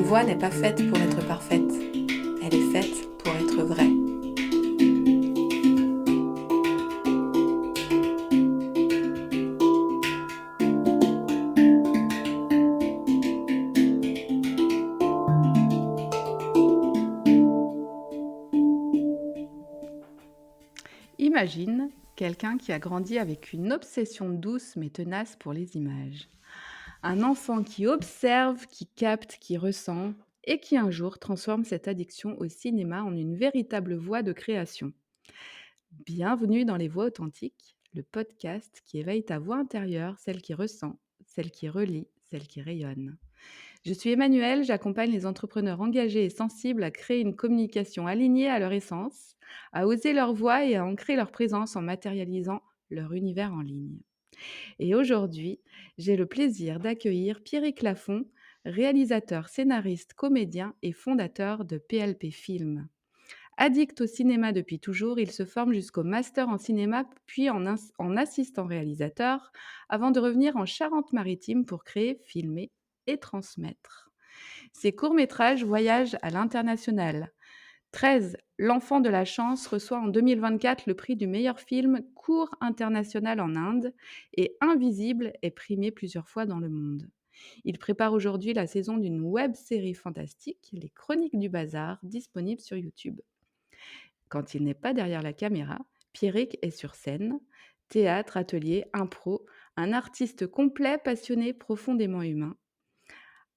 voix n'est pas faite pour être parfaite, elle est faite pour être vraie. Imagine quelqu'un qui a grandi avec une obsession douce mais tenace pour les images. Un enfant qui observe, qui capte, qui ressent et qui un jour transforme cette addiction au cinéma en une véritable voie de création. Bienvenue dans Les Voix authentiques, le podcast qui éveille ta voix intérieure, celle qui ressent, celle qui relie, celle qui rayonne. Je suis Emmanuelle, j'accompagne les entrepreneurs engagés et sensibles à créer une communication alignée à leur essence, à oser leur voix et à ancrer leur présence en matérialisant leur univers en ligne. Et aujourd'hui, j'ai le plaisir d'accueillir Pierrick Lafont, réalisateur, scénariste, comédien et fondateur de PLP Film. Addict au cinéma depuis toujours, il se forme jusqu'au master en cinéma puis en assistant réalisateur avant de revenir en Charente-Maritime pour créer, filmer et transmettre. Ses courts-métrages voyagent à l'international. 13, L'Enfant de la Chance reçoit en 2024 le prix du meilleur film court international en Inde et Invisible est primé plusieurs fois dans le monde. Il prépare aujourd'hui la saison d'une web-série fantastique, Les Chroniques du Bazar, disponible sur YouTube. Quand il n'est pas derrière la caméra, Pierrick est sur scène, théâtre, atelier, impro, un artiste complet, passionné, profondément humain.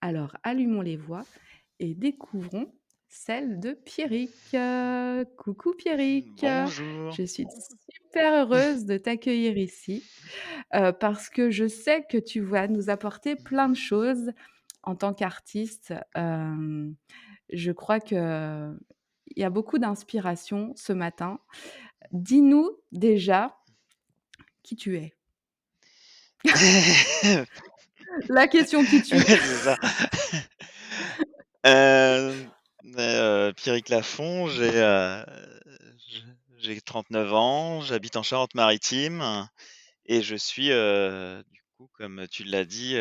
Alors allumons les voix et découvrons celle de Pierrick. Coucou Pierrick, Bonjour. je suis super heureuse de t'accueillir ici parce que je sais que tu vas nous apporter plein de choses en tant qu'artiste. Je crois qu'il y a beaucoup d'inspiration ce matin. Dis-nous déjà qui tu es. La question qui tue. C'est ça. Hem, Pierrick Lafont, j j'ai 39 ans, j'habite en Charente-Maritime et je suis, du coup, comme tu l'as dit,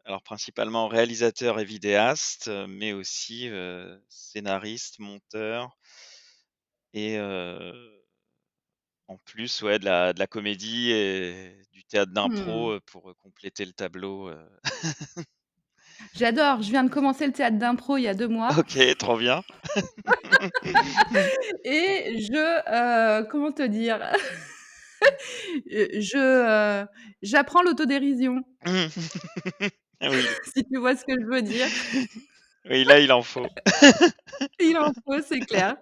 alors principalement réalisateur et vidéaste, mais aussi, scénariste, monteur et en plus, ouais, de la comédie et du théâtre Mmh. d'impro, pour, compléter le tableau. J'adore, je viens de commencer le théâtre d'impro il y a 2 mois OK, trop bien. et comment te dire? Je, j'apprends l'autodérision, Oui, si tu vois ce que je veux dire. oui, là, il en faut. Il en faut, c'est clair.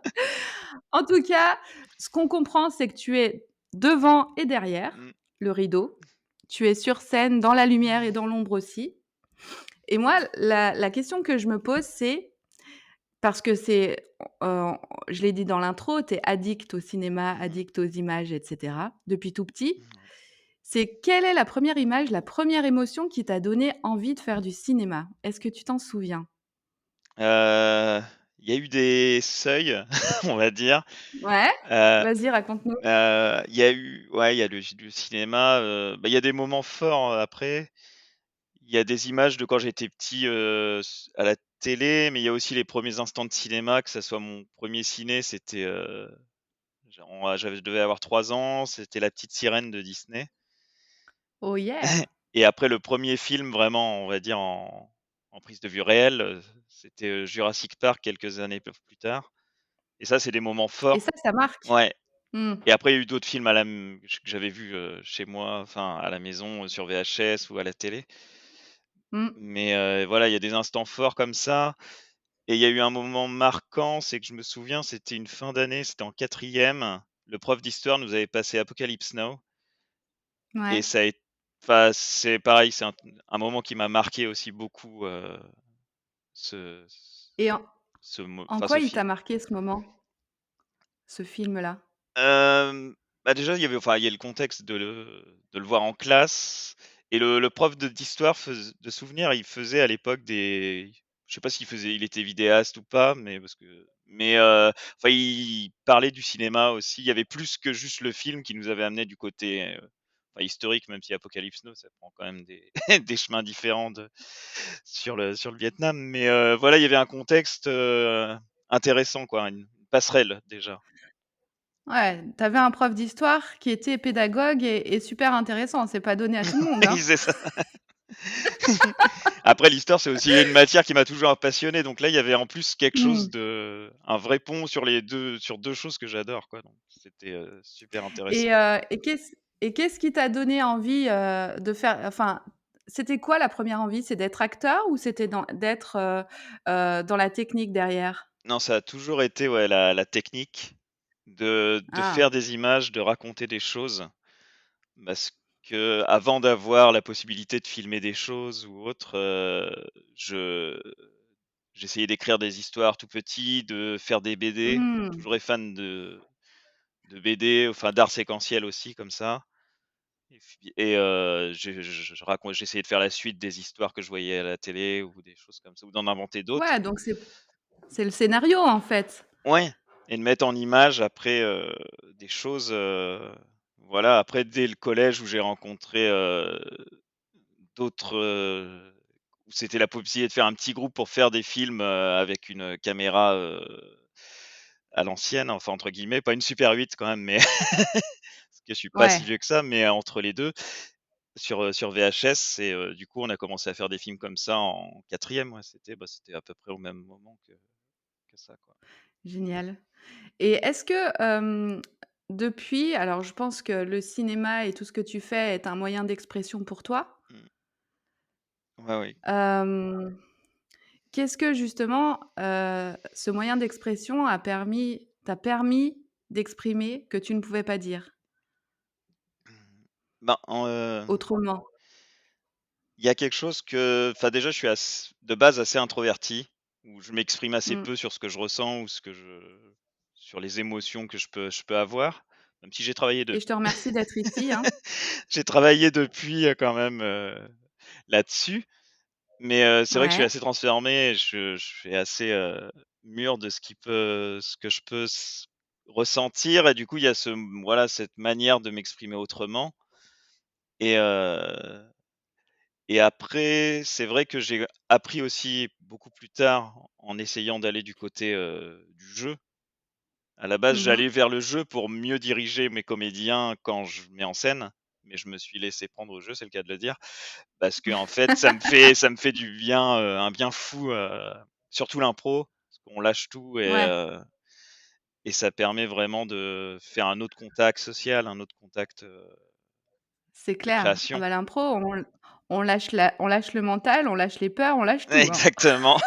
En tout cas, ce qu'on comprend, c'est que tu es devant et derrière Mmh. le rideau. Tu es sur scène, dans la lumière et dans l'ombre aussi. Et moi, la question que je me pose, c'est parce que heu, je l'ai dit dans l'intro, tu es addict au cinéma, Mmh. addict aux images et cetera, depuis tout petit. Ouais. C'est quelle est la première image, la première émotion qui t'a donné envie de faire du cinéma? Est-ce que tu t'en souviens? Heu, il y a eu des seuils, on va dire. Ouais? Heu Vas-y, raconte-nous. il y a eu ouais, il y a le cinéma, bah, il y a des moments forts, après. Il y a des images de quand j'étais petit, à la télé, mais il y a aussi les premiers instants de cinéma, que ça soit mon premier ciné, c'était, je devais avoir 3 ans, c'était La Petite Sirène de Disney. Oh yeah! Et après le premier film vraiment, on va dire en prise de vue réelle, c'était, Jurassic Park quelques années plus tard et ça, c'est des moments Et forts. ça marque? Ouais. Mmh. Et après il y a eu d'autres films à la m que j'avais vus, chez moi, enfin à la maison, sur VHS ou à la télé. Mmh. Mais, voilà, il y a des instants forts comme ça et il y a eu un moment marquant, c'est que je me souviens, c'était une fin d'année, c'était en quatrième. Le prof d'histoire nous avait passé Apocalypse Now et Ouais. ça a ét enfin, c'est pareil, c'est un moment qui m'a marqué aussi beaucoup, ce Et en enfin ce quoi il t'a film. marqué ce moment, ce film-là? Bah, déjà, il y a le contexte de le voir en classe et le prof d'histoire de souvenirs, il faisait à l'époque des je sais pas il était vidéaste ou pas, enfin, il parlait du cinéma aussi. Il y avait plus que juste le film qui nous avait amené du côté, enfin historique, même si Apocalypse Now, ça prend quand même des des chemins différents de sur le Vietnam. Mais voilà, il y avait un contexte, intéressant quoi, une passerelle déjà. Ouais, tu avais un prof d'histoire qui était pédagogue et super intéressant. C'est pas donné à tout le monde, Oui, hein? c'est ça. Après l'histoire, c'est aussi une matière qui m'a toujours passionné, donc là, il y avait en plus quelque chose Mmh. de un vrai pont sur 2 choses que j'adore quoi, donc c'était, super intéressant. Et qu'est-ce qui t'a donné envie, de faire enfin, c'était quoi la première envie? C'est d'être acteur ou c'était d'être, dans la technique derrière? Non, ça a toujours été, ouais, la technique de Ah. faire des images, de raconter des choses. Parce qu'avant d'avoir la possibilité de filmer des choses ou autre, je j'essayais d'écrire des histoires tout petit, de faire des BD. Mmh. Toujours été fan de BD, enfin d'art séquentiel aussi comme ça et j'essayais de faire la suite des histoires que je voyais à la télé ou des choses comme ça ou d'en inventer d'autres. Ouais, donc c'est le scénario, en fait? Ouais, et de mettre en image après, des choses, voilà. Après dès le collège où j'ai rencontré, d'autres, où c'était la possibilité de faire un petit groupe pour faire des films, avec une caméra, à l'ancienne, enfin entre guillemets, pas une Super 8 quand même, mais parce que je suis pas si Ouais, vieux que ça, mais entre les 2 sur VHS et du coup on a commencé à faire des films comme ça en quatrième. Ouais, c'était à peu près au même moment que ça, quoi. génial. Et est-ce que, depuis alors je pense que le cinéma et tout ce que tu fais est un moyen d'expression pour toi. Mmh. Ouais, oui. Hem, Qu'est-ce que justement, ce moyen d'expression t'a permis d'exprimer que tu ne pouvais pas dire Ben, autrement? il y a quelque chose que enfin déjà je suis de base assez introverti, où je m'exprime assez Mmh, peu sur ce que je ressens ou sur les émotions que je peux avoir, même si et je te remercie d'être ici, hein. j'ai travaillé depuis, quand même, là-dessus. Mais, c'est vrai que je suis Ouais, assez transformé, je suis assez, mûr de ce que je peux ressentir et du coup il y a voilà cette manière de m'exprimer autrement et après, c'est vrai que j'ai appris aussi beaucoup plus tard en essayant d'aller du côté, du jeu. À la base, mmh mh, j'allais vers le jeu pour mieux diriger mes comédiens quand je mets en scène, mais je me suis laissé prendre au jeu, c'est le cas de le dire. Parce qu'en fait, ça me fait du bien, un bien fou, surtout l'impro, parce qu'on lâche tout ouais, et ça permet vraiment de faire un autre contact social, un autre contact, c'est de clair. Ah création. bah, l'impro, on lâche le mental, on lâche les peurs, on lâche tout, hein. Exactement.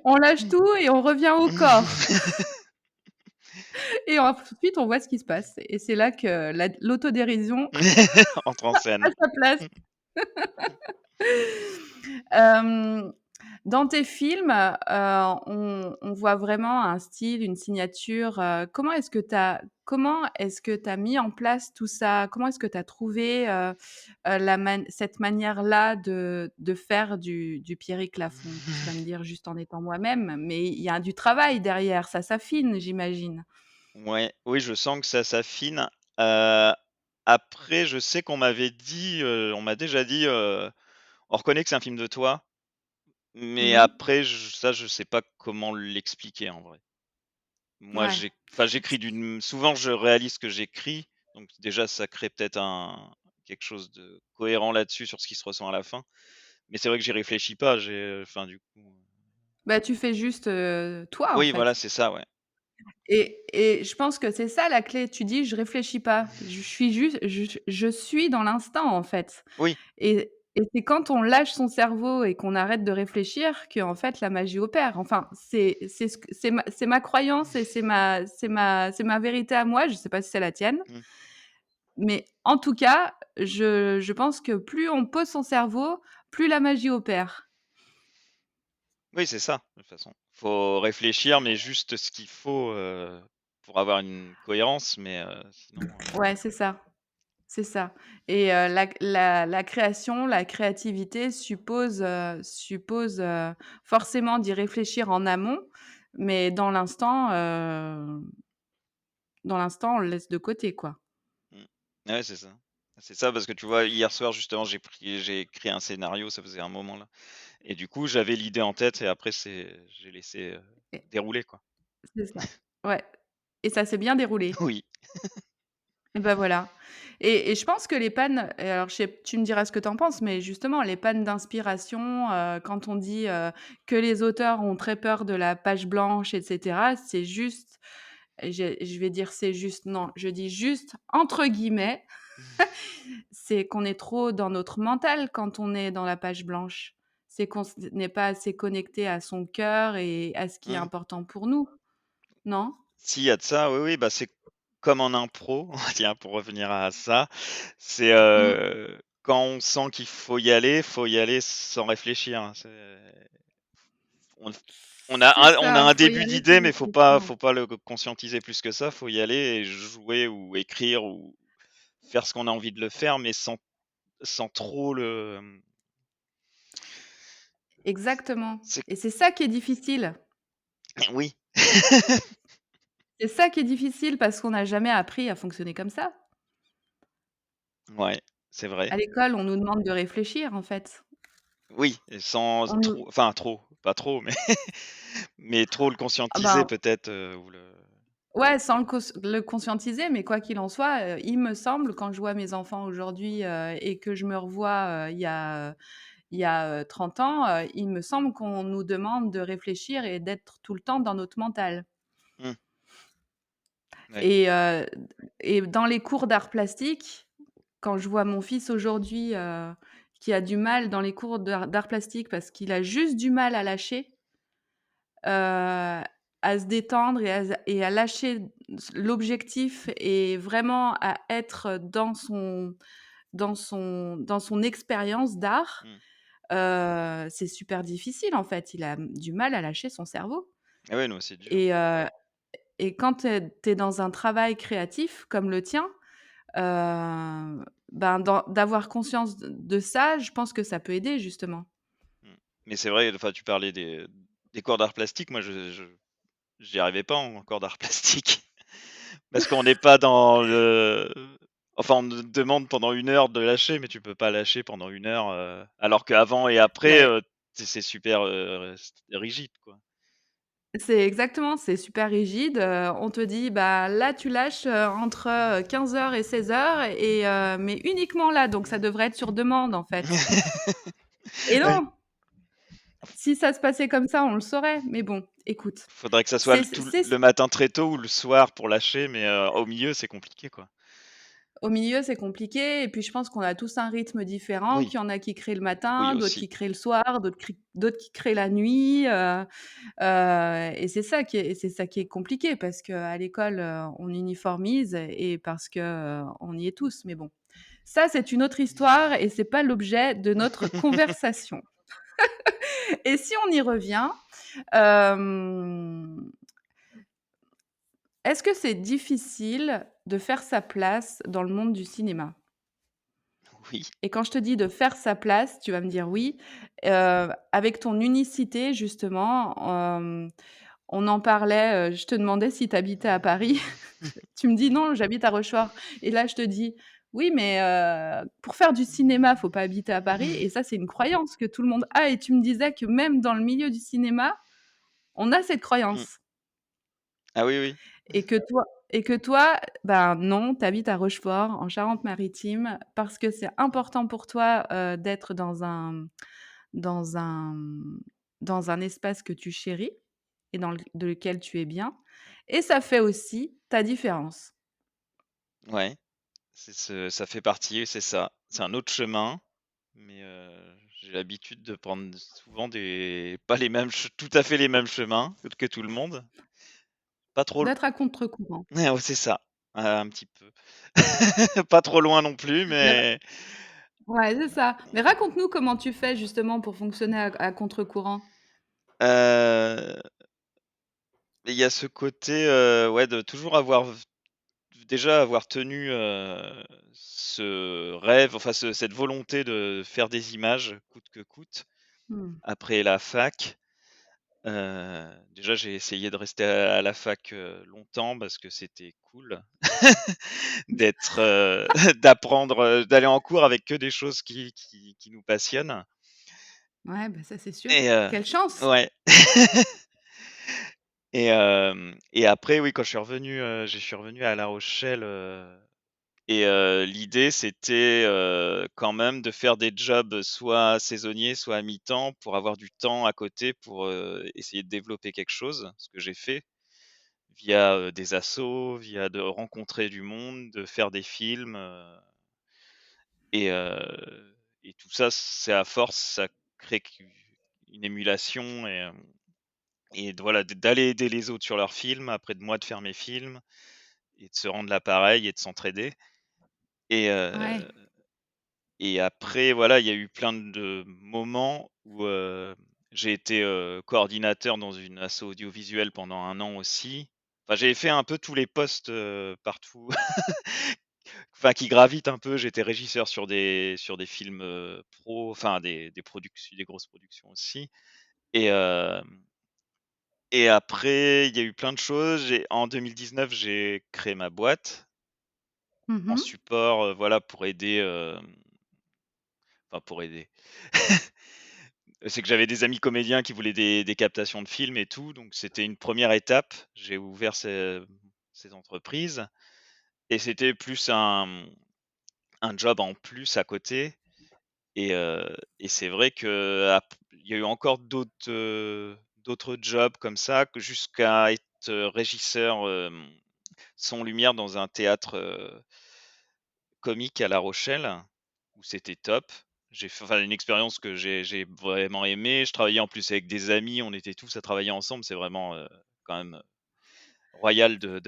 On lâche tout et on revient au corps et ensuite on voit ce qui se passe et c'est là que l'autodérision Entre en scène. a sa place. Hem, Dans tes films, on voit vraiment un style, une signature, comment est-ce que tu as mis en place tout ça? Comment est-ce que tu as trouvé, cette manière-là de faire du Pierrick Lafon? Tu vas me dire: «Juste en étant moi-même», mais il y a du travail derrière, ça s'affine, j'imagine? Ouais, oui, je sens que ça s'affine. Heu, Après, je sais qu'on m'avait dit, on m'a déjà dit, «On reconnaît que c'est un film de toi», mais Mmh mh. après je sais pas comment l'expliquer en vrai. Moi, Ouais. j'écris d'une souvent je réalise ce que j'écris, donc déjà ça crée peut-être un quelque chose de cohérent là-dessus sur ce qui se ressent à la fin. Mais c'est vrai que j'y réfléchis pas, enfin du coup, Bah, tu fais juste, toi, en oui, voilà, fait. c'est ça, ouais. Et je pense que c'est ça la clé. Tu dis: «Je réfléchis pas, je suis dans l'instant, en fait», Oui, et c'est quand on lâche son cerveau et qu'on arrête de réfléchir qu'en fait la magie opère. Enfin, c'est ce que c'est ma croyance et c'est ma vérité à moi, je sais pas si c'est la tienne, mmh. mais en tout cas, je pense que plus on pose son cerveau, plus la magie opère. Oui, c'est ça, de toute façon. Faut réfléchir, mais juste ce qu'il faut, pour avoir une cohérence, mais sinon, Ouais, c'est ça. C'est ça, et la création, la créativité suppose forcément d'y réfléchir en amont, mais dans l'instant, on le laisse de côté, quoi. mmh. Ouais, c'est ça. C'est ça, parce que tu vois, hier soir justement, j'ai écrit un scénario, ça faisait un moment là et du coup, j'avais l'idée en tête et après j'ai laissé, Et dérouler quoi. c'est ça. Ouais et ça s'est bien déroulé. Oui. Et bah, voilà et je pense que les pannes et alors je sais tu me diras ce que tu en penses, mais justement les pannes d'inspiration, quand on dit, que les auteurs ont très peur de la page blanche et cetera, c'est juste et je vais dire «c'est juste», non, je dis juste entre guillemets, c'est qu'on est trop dans notre mental quand on est dans la page blanche. C'est qu'on n'est pas assez connecté à son cœur et à ce qui est Mmh. important pour nous, non? S'il y a de ça, oui, oui, bah, c'est comme en impro, on va dire pour revenir à ça, c'est, Mmh. quand on sent qu'il faut y aller sans réfléchir, hein. On C'est on a ça, un faut y début aller sans d'idée, mais réfléchir. faut pas le conscientiser plus que ça. Faut y aller et jouer ou écrire ou faire ce qu'on a envie de le faire, mais sans trop le, Exactement c'est et c'est ça qui est difficile. oui. C'est ça qui est difficile parce qu'on n'a jamais appris à fonctionner comme ça. Ouais, c'est vrai. À l'école, on nous demande de réfléchir, en fait. Oui, et sans On nous trop enfin trop, pas trop, mais mais trop le ah conscientiser ben, peut-être, ou le ouais, sans le conscientiser, mais quoi qu'il en soit, il me semble, quand je vois mes enfants aujourd'hui, et que je me revois, il y a, 30 ans, il me semble qu'on nous demande de réfléchir et d'être tout le temps dans notre mental. mmh, ouais. Et dans les cours d'art plastique, quand je vois mon fils aujourd'hui, qui a du mal dans les cours d'art plastique parce qu'il a juste du mal à lâcher, à se détendre et à lâcher l'objectif et vraiment à être dans son expérience d'art, Mmh. c'est super difficile en fait. Il a du mal à lâcher son cerveau Ah ouais, non, c'est dur. et quand tu es dans un travail créatif comme le tien, ben, d'avoir conscience de ça, je pense que ça peut aider justement. Mmh. Mais c'est vrai, enfin, tu parlais des cours d'art plastique. Moi, j'y arrivais pas en cours d'art plastique. Parce qu'on n'est pas dans le enfin, on nous demande pendant 1 heure de lâcher, mais tu peux pas lâcher pendant 1 heure, alors qu'avant et après, Beh, c'est super, rigide, quoi. c'est super rigide, on te dit: «Bah, là, tu lâches, entre, 15 heures et 16 heures et mais uniquement là, donc ça devrait être sur demande, en fait». Et Ouais, non! Si ça se passait comme ça, on le saurait, mais bon, écoute, faudrait que ça soit c'est c'est le matin très tôt ou le soir pour lâcher, mais au milieu, c'est compliqué, quoi. au milieu, c'est compliqué et puis je pense qu'on a tous un rythme différent, Oui, qu'il y en a qui créent le oui matin, d'autres aussi. qui créent le soir, d'autres qui créent la nuit, et c'est ça qui est compliqué parce qu'à l'école, on uniformise et parce que, on y est tous, mais bon. Ça, c'est une autre histoire et c'est pas l'objet de notre conversation. Et si on y revient, hem, est-ce que c'est difficile de faire sa place dans le monde du cinéma? Oui. Et quand je te dis de faire sa place, tu vas me dire oui, avec ton unicité justement, on en parlait, je te demandais si tu habitais à Paris. Tu me dis: «Non, j'habite à Rochefort» et là je te dis: «Oui, mais pour faire du cinéma, faut pas habiter à Paris» et ça, c'est une croyance que tout le monde a et tu me disais que même dans le milieu du cinéma, on a cette Mmh. croyance Ah oui, oui. et que toi, ben, non, tu habites à Rochefort, en Charente-Maritime, parce que c'est important pour toi, d'être dans un dans un espace que tu chéris et dans lequel tu es bien et ça fait aussi ta différence. Ouais, ça fait partie, c'est ça. C'est un autre chemin, mais j'ai l'habitude de prendre souvent des pas les mêmes tout à fait les mêmes chemins que tout le monde. Pas trop l D'être à contre-courant. ouais, ouais, c'est ça, un petit peu. Pas trop loin non plus, Mais mais ouais, c'est ça. Mais raconte-nous comment tu fais justement pour fonctionner à contre-courant? heu, il y a ce côté, ouais, de toujours déjà avoir tenu, ce rêve, enfin cette volonté de faire des images coûte que coûte, Mmh. après la fac. Déjà, j'ai essayé de rester à la fac, longtemps parce que c'était cool d'être, d'apprendre, d'aller en cours avec que des choses qui nous passionnent Ouais, bah, ça, c'est sûr. et Quelle chance! ouais. Et après oui, quand je suis revenu à La Rochelle, l'idée c'était, quand même de faire des jobs soit saisonniers, soit à mi-temps pour avoir du temps à côté pour, essayer de développer quelque chose, ce que j'ai fait via, des assos, via de rencontrer du monde, de faire des films, et heu et tout ça, c'est à force, ça crée une émulation et voilà, d'aller aider les autres sur leurs films, après de moi de faire mes films et de se rendre l'appareil et de s'entraider et Ouais. après voilà, il y a eu plein de moments où, j'ai été, coordinateur dans une asso audiovisuelle pendant 1 an aussi. Enfin, j'ai fait un peu tous les postes, partout, enfin qui gravitent un peu. J'étais régisseur sur des films, pro, enfin des grosses productions aussi et hem et après il y a eu plein de choses. En 2019, j'ai créé ma boîte Mmh en mh. support, voilà pour aider, enfin pour aider. C'est que j'avais des amis comédiens qui voulaient des captations de films et tout, donc c'était une première étape. J'ai ouvert ces entreprises et c'était plus un job en plus à côté et c'est vrai il y a eu encore d'autres jobs comme ça que jusqu'à être, régisseur, son lumière dans un théâtre, comique à La Rochelle, où c'était top. J'ai fait enfin une expérience que j'ai vraiment aimée. Je travaillais en plus avec des amis, on était tous à travailler ensemble. C'est vraiment, quand même, royal de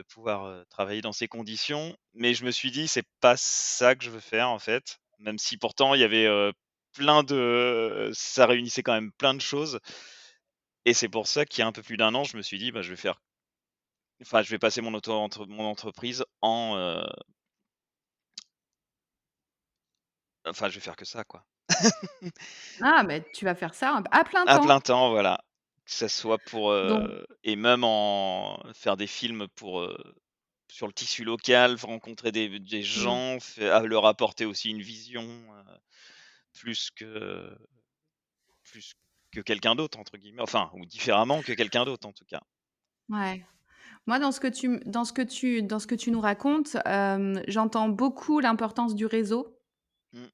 pouvoir, travailler dans ces conditions. Mais je me suis dit: «C'est pas ça que je veux faire en fait», même si pourtant il y avait, ça réunissait quand même plein de choses et c'est pour ça qu'il y a un peu plus d'un an, je me suis dit: «Bah, je vais passer mon entreprise enfin je vais faire que ça quoi». Ah, mais tu vas faire ça à plein À temps? plein temps, voilà. Que ça soit pour, Donc et même en faire des films pour, sur le tissu local, rencontrer des mmh, gens, leur apporter aussi une vision, plus que plus que quelqu'un d'autre entre guillemets, enfin ou différemment que quelqu'un d'autre en tout cas. ouais. Moi, dans ce que tu nous racontes, j'entends beaucoup l'importance du réseau, Mmh,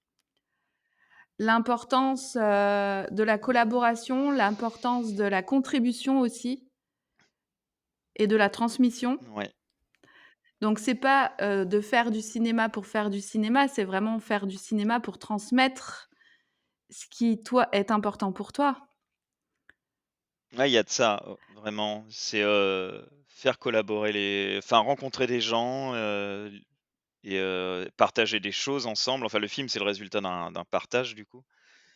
l'importance, de la collaboration, l'importance de la contribution aussi et de la transmission. ouais. Donc c'est pas, de faire du cinéma pour faire du cinéma, c'est vraiment faire du cinéma pour transmettre ce qui, toi, est important pour toi. Ouais, il y a de ça, vraiment. C'est, faire collaborer rencontrer des gens, et partager des choses ensemble. Enfin le film, c'est le résultat d'un partage du coup.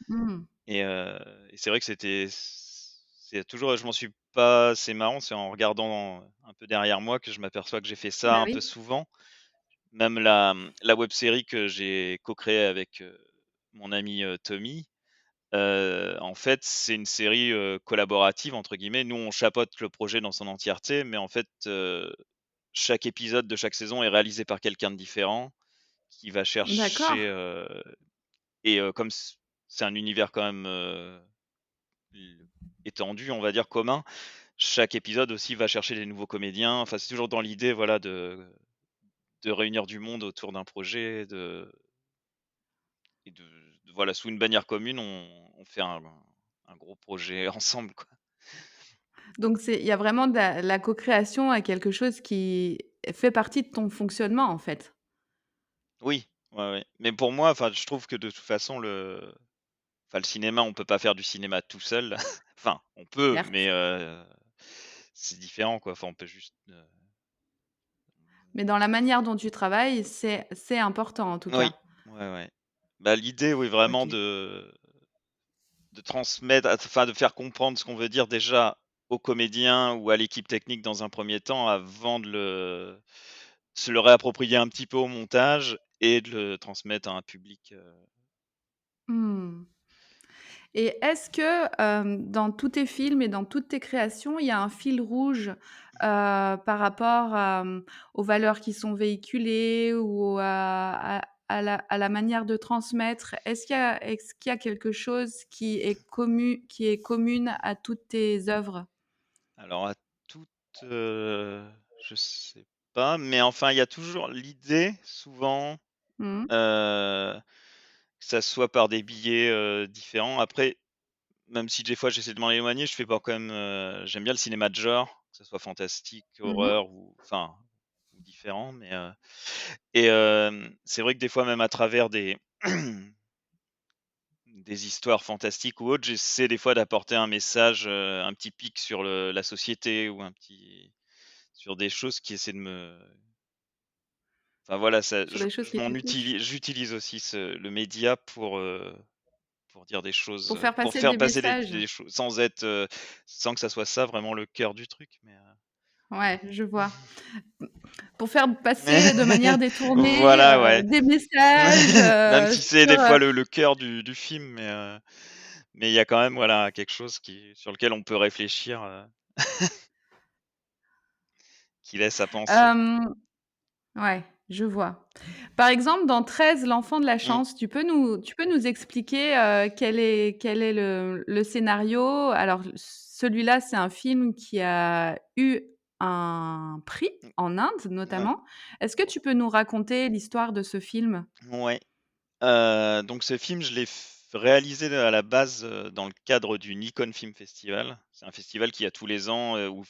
Mmh. Et c'est vrai que c'est toujours je m'en suis pas c'est marrant, c'est en regardant un peu derrière moi que je m'aperçois que j'ai fait ça Bah un peu oui. souvent. Même la web série que j'ai co-créée avec, mon ami, Tommy, en fait, c'est une série, «collaborative» entre guillemets. Nous, on chapeaute le projet dans son entièreté, mais en fait, chaque épisode de chaque saison est réalisé par quelqu'un de différent qui va D'accord. chercher, comme c'est un univers quand même, L étendu, on va dire commun. Chaque épisode aussi va chercher des nouveaux comédiens. Enfin, c'est toujours dans l'idée, voilà, de réunir du monde autour d'un projet, et voilà, sous une bannière commune, on fait un gros projet ensemble, quoi. Donc il y a vraiment de la co-création à quelque chose qui fait partie de ton fonctionnement, en fait? Oui, ouais, ouais. Mais pour moi, enfin, je trouve que de toute façon, le cinéma, on peut pas faire du cinéma tout seul. Enfin, on peut, mais Certes, c'est différent, quoi. Enfin, on peut juste, mais dans la manière dont tu travailles, c'est important, en tout oui, cas? ouais, ouais. Bah, l'idée, oui, vraiment OK. de transmettre, enfin de faire comprendre ce qu'on veut dire déjà aux comédiens ou à l'équipe technique dans un premier temps avant de se le réapproprier un petit peu au montage et de le transmettre à un public, Mmh. Et est-ce que, dans tous tes films et dans toutes tes créations, il y a un fil rouge, par rapport à, aux valeurs qui sont véhiculées ou à la manière de transmettre? Est-ce qu'il y a quelque chose qui est commune à toutes tes œuvres? Alors à toutes, je sais pas, mais enfin, il y a toujours l'idée souvent, Mmh. heu, que ça soit par des biais, différents. Après, même si des fois j'essaie de m'en éloigner, je fais pas quand même, j'aime bien le cinéma de genre, que ça soit fantastique, Mmh mh. horreur ou enfin, ou différent, mais et c'est vrai que des fois même à travers des des histoires fantastiques ou autres, j'essaie des fois d'apporter un message, un petit pic sur la société ou un petit sur des choses qui essaient de me enfin voilà, ça Sur des choses qui te touchent? j'utilise aussi le média pour dire des Pour choses, faire pour passer faire des passer messages? des choses sans être, sans que ça soit ça vraiment le cœur du truc, mais Ouais, je vois. Pour faire passer de manière détournée, voilà, ouais. des messages, Même si c'est sur, des fois le cœur du film, mais il y a quand même, voilà, quelque chose qui sur lequel on peut réfléchir, qui laisse à penser. hem ouais, je vois. Par exemple, dans 13 l'enfant de la Mmh, chance, tu peux nous expliquer, quel est le scénario? Alors celui-là, c'est un film qui a eu un prix en Inde, ouais, notamment. Est-ce que tu peux nous raconter l'histoire de ce film? ouais. Donc ce film, je l'ai réalisé à la base, dans le cadre du Nikon Film Festival. C'est un festival qui a tous les ans, où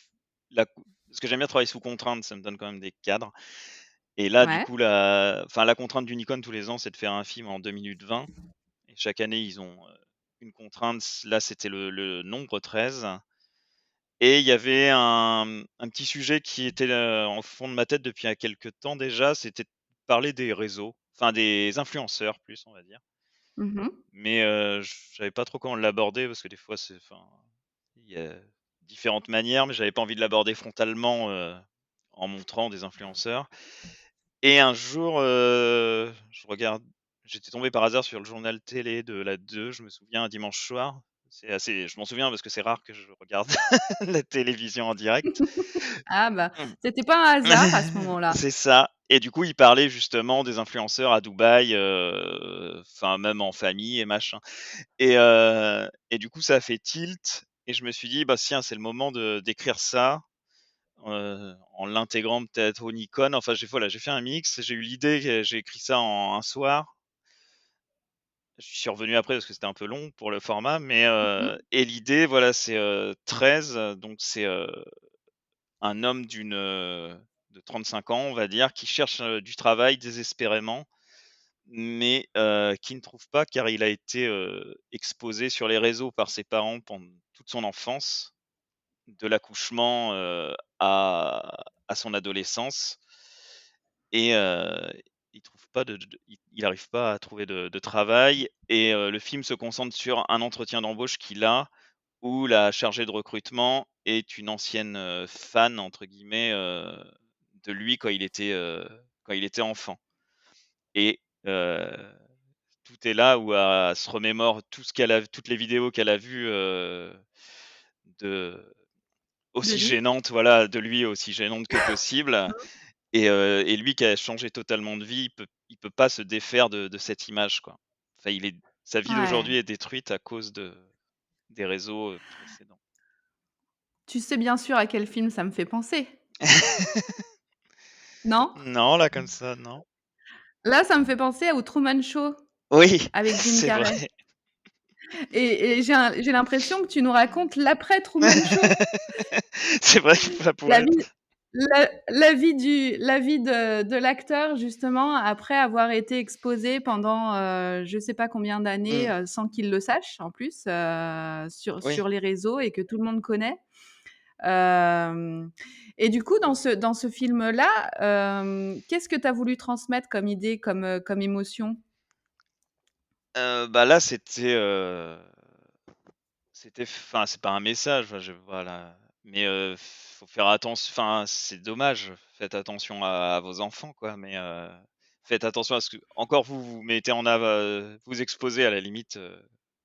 la parce que j'aime bien travailler sous contrainte, ça me donne quand même des cadres et là, du Ouais. coup, la contrainte du Nikon tous les ans, c'est de faire un film en 2 minutes 20 et chaque année, ils ont, une contrainte. Là, c'était le nombre 13 et il y avait un petit sujet qui était, en fond de ma tête depuis, quelque temps déjà, c'était de parler des réseaux, enfin des influenceurs plus, on va dire. Mmh. Mais, je savais pas trop comment l'aborder parce que des fois c'est enfin, il y a différentes manières, mais j'avais pas envie de l'aborder frontalement, en montrant des influenceurs et un jour, j'étais tombé par hasard sur le journal télé de la 2, je me souviens, un dimanche soir. Je m'en souviens parce que c'est rare que je regarde la télévision en direct. Ah bah, c'était pas un hasard à ce moment-là. C'est ça et du coup, il parlait justement des influenceurs à Dubaï, enfin même en famille et machin. Et du coup, ça a fait tilt et je me suis dit: «Bah, tiens, c'est le moment de d'écrire ça, en l'intégrant peut-être au Nikon». Enfin, j'ai fait un mix, j'ai eu l'idée, j'ai écrit ça en un soir. Je suis revenu après parce que c'était un peu long pour le format, mais Mmh. et l'idée, voilà, c'est, 13, donc c'est, un homme de 35 ans, on va dire, qui cherche, du travail désespérément, mais qui ne trouve pas car il a été, exposé sur les réseaux par ses parents pendant toute son enfance, de l'accouchement, à son adolescence et il trouve pas il arrive pas à trouver de travail et le film se concentre sur un entretien d'embauche qu'il a, où la chargée de recrutement est une ancienne, «fan» entre guillemets, de lui quand il était enfant et tout est là où elle se remémore tout ce qu'elle a toutes les vidéos qu'elle a vues, de De aussi lui? gênantes, voilà, de lui aussi gênantes que possible et lui qui a changé totalement de vie, il peut pas se défaire de cette image, quoi. Enfin, il est sa vie Ouais. d'aujourd'hui est détruite à cause des réseaux, précédents. Tu sais bien sûr à quel film ça me fait penser, non? Non, là, comme ça, non. Là, ça me fait penser au Truman Show Oui, avec Jim c'est Carrey vrai. et j'ai l'impression que tu nous racontes l'après Truman Show. C'est vrai que ça La pourrait vie être la vie de l'acteur justement après avoir été exposé pendant, je sais pas combien d'années, mmh, sans qu'il le sache en plus, oui. sur les réseaux et que tout le monde connaît. Hem et du coup dans ce film-là, qu'est-ce que tu as voulu transmettre comme idée, comme émotion? Bah, là, c'était enfin, c'est pas un message, enfin, je voilà, mais faut faire attention enfin, c'est dommage. Faites attention à vos enfants, quoi, mais faites attention à ce que encore vous, vous mettez en vous exposez à la limite,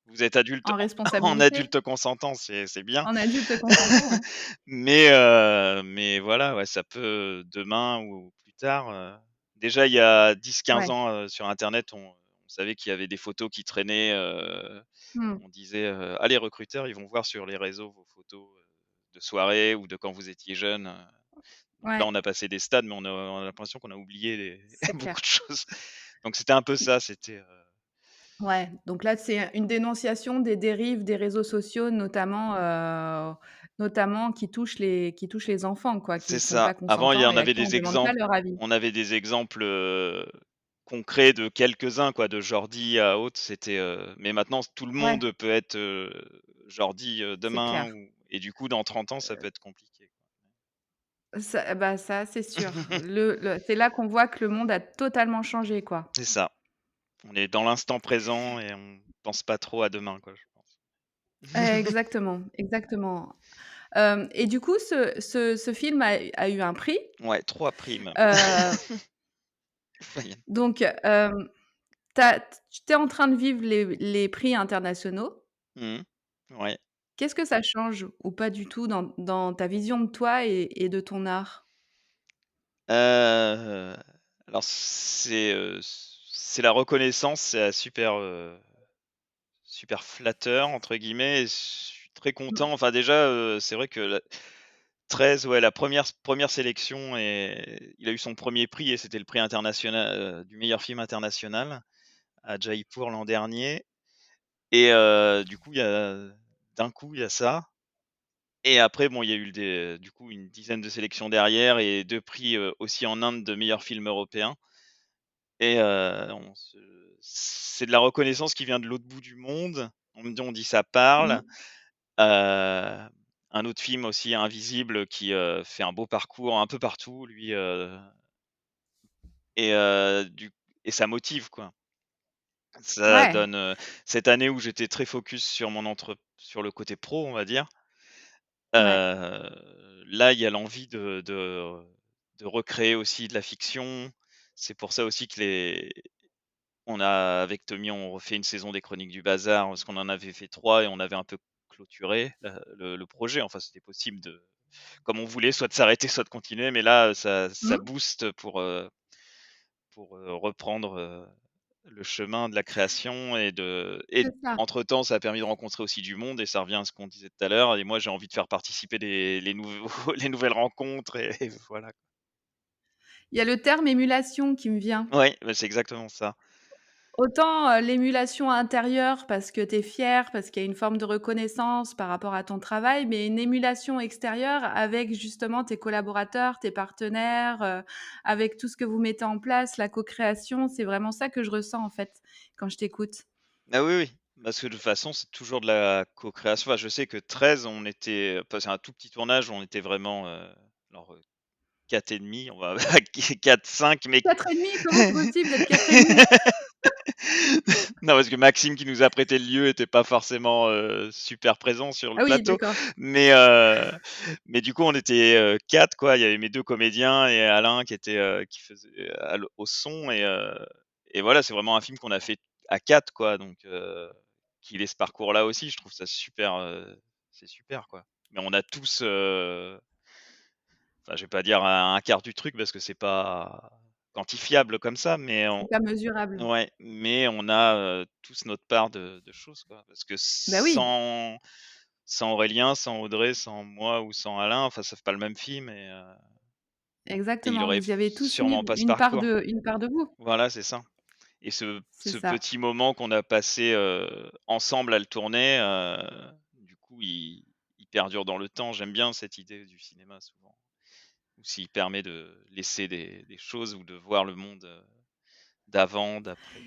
Vous êtes adulte En en responsabilité? adulte consentant, c'est bien. En adulte consentant, ouais. Mais voilà, ouais, ça peut demain ou plus tard, déjà il y a 10-15 Ouais. ans, sur internet, on savait qu'il y avait des photos qui traînaient, Mmh. on disait, «Ah les recruteurs, ils vont voir sur les réseaux vos photos, de soirée ou de quand vous étiez jeune», donc là Ouais, on a passé des stades, mais on a l'impression qu'on a oublié les c'est beaucoup clair. de choses. Donc c'était un peu ça, c'était, Ouais, donc là, c'est une dénonciation des dérives des réseaux sociaux, notamment qui touchent les enfants, quoi, c'est qui sont pas ça. Avant, il y consentants en et à avait qui on des demande pas exemples leur avis. on avait des exemples, concrets de quelques-uns quoi, de Jordi à autres, c'était, mais maintenant tout le Ouais, monde peut être, Jordi, c'est demain clair. ou et du coup dans 30 ans ça peut être compliqué. Ça, c'est sûr. C'est là qu'on voit que le monde a totalement changé, quoi. C'est ça. On est dans l'instant présent et on pense pas trop à demain quoi, je pense. Exactement, exactement. Et du coup, ce film a eu un prix. Ouais, 3 primes. Heu, Moyenne. donc, tu es en train de vivre les prix internationaux. Mmh. Ouais. Qu'est-ce que ça change ou pas du tout dans ta vision de toi et de ton art? Alors c'est la reconnaissance, c'est super, super «flatteur» entre guillemets et je suis très Mmh. content. Enfin déjà, c'est vrai que la 13 ouais, la première sélection et il a eu son premier prix et c'était le prix international, du meilleur film international à Jaipur l'an dernier et du coup, d'un coup, il y a ça et après bon, il y a eu des du coup une dizaine de sélections derrière et 2 prix, aussi en Inde de meilleur film européen et on se c'est de la reconnaissance qui vient de l'autre bout du monde. On dit: «Ça parle». Mmh. Un autre film aussi, Invisible, qui, fait un beau parcours un peu partout, lui, et du et ça motive, quoi. Ça Ouais, donne, cette année où j'étais très focus sur le côté pro, on va dire, ouais. là, il y a l'envie de recréer aussi de la fiction. C'est pour ça aussi que les on a avec Tommy, on refait une saison des Chroniques du Bazar, parce qu'on en avait fait 3 et on avait un peu clôturé le projet. Enfin, c'était possible de comme on voulait, soit de s'arrêter, soit de continuer, mais là, ça Mmh. booste pour, reprendre, le chemin de la création et C'est ça. entre-temps, ça a permis de rencontrer aussi du monde et ça revient à ce qu'on disait tout à l'heure et moi, j'ai envie de faire participer les nouveaux les nouvelles rencontres et voilà. Il y a le terme émulation qui me vient. Ouais, bah, c'est exactement ça. Autant, l'émulation intérieure parce que tu es fier, parce qu'il y a une forme de reconnaissance par rapport à ton travail, mais une émulation extérieure avec justement tes collaborateurs, tes partenaires, avec tout ce que vous mettez en place, la co-création, c'est vraiment ça que je ressens en fait, quand je t'écoute. Ah oui, oui, parce que de toute façon, c'est toujours de la co-création. Enfin, je sais que 13, on était enfin, c'est un tout petit tournage, on était vraiment, alors, 4 et demi, on va 4-5 mais 4,5? Comment c'est possible d'être 4,5? non, parce que Maxime qui nous a prêté le lieu était pas forcément, super présent sur le Ah oui, plateau, d'accord. mais heu, mais du coup, on était, 4 quoi. Il y avait mes 2 comédiens et Alain qui faisait au son et voilà, c'est vraiment un film qu'on a fait à 4 quoi, donc qu'il ait ce parcours-là aussi, je trouve ça super, c'est super quoi. Mais on a tous, enfin, je vais pas dire un quart du truc parce que c'est pas quantifiable comme ça, mais C'est pas mesurable. ouais, mais on a, tous notre part de choses, quoi. Parce que Bah oui, sans Aurélien, sans Audrey, sans moi ou sans Alain, enfin, ça fait pas le même film et il exactement. aurait Vous y avez tous mis sûrement pas ce une part parcours. de vous. Voilà, c'est ça et C'est ce ça. petit moment qu'on a passé, ensemble à le tourner, du coup, il perdure dans le temps. J'aime bien cette idée du cinéma souvent, ou s'il permet de laisser des choses ou de voir le monde, d'avant, d'après.